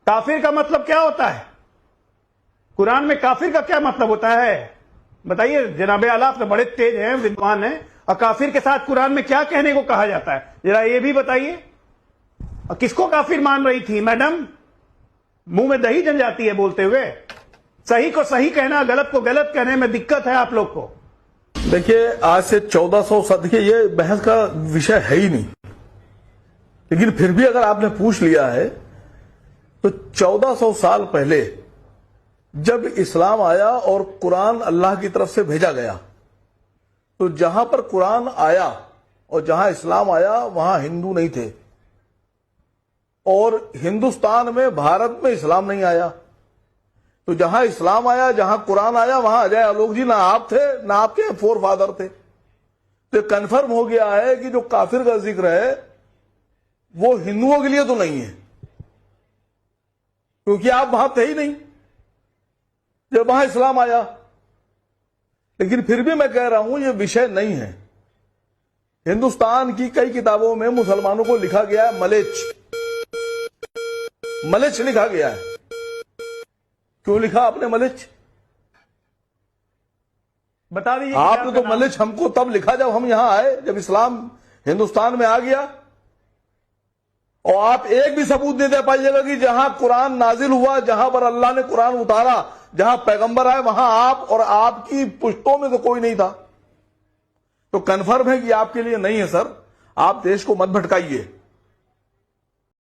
काफिर का मतलब क्या होता है? कुरान में काफिर का क्या मतलब होता है? बताइए जनाबे आला, आप तो बड़े तेज हैं, विद्वान हैं, और काफिर के साथ कुरान में क्या कहने को कहा जाता है, जरा ये भी बताइए। और किसको काफिर मान रही थी मैडम? मुंह में दही जम जाती है बोलते हुए। सही को सही कहना, गलत को गलत कहने में दिक्कत है आप लोग को। देखिए, आज से 1400 देखिए ये बहस का विषय है ही नहीं, लेकिन फिर भी अगर आपने पूछ लिया है तो 1400 साल पहले जब इस्लाम आया और कुरान अल्लाह की तरफ से भेजा गया, तो जहां पर कुरान आया और जहां इस्लाम आया वहां हिंदू नहीं थे, और हिंदुस्तान में भारत में इस्लाम नहीं आया। तो जहां इस्लाम आया, जहां कुरान आया, वहां अजय आलोक जी ना आप थे ना आपके फोर फादर थे। तो कंफर्म हो गया है कि जो काफिर का जिक्र है वो हिंदुओं के लिए तो नहीं है, क्योंकि आप वहां थे ही नहीं जब वहां इस्लाम आया। लेकिन फिर भी मैं कह रहा हूं ये विषय नहीं है। हिंदुस्तान की कई किताबों में मुसलमानों को लिखा गया है मलेच्छ, मलेच्छ लिखा गया है। क्यों लिखा आपने मलेच्छ? बता दीजिए। आपने तो मलेच्छ हमको तब लिखा जब हम यहां आए, जब इस्लाम हिंदुस्तान में आ गया। और आप एक भी सबूत नहीं दे पाइएगा कि जहां कुरान नाजिल हुआ, जहां पर अल्लाह ने कुरान उतारा, जहां पैगंबर आए, वहां आप और आपकी पुश्तों में तो कोई नहीं था। तो कन्फर्म है कि आपके लिए नहीं है सर। आप देश को मत भटकाइए।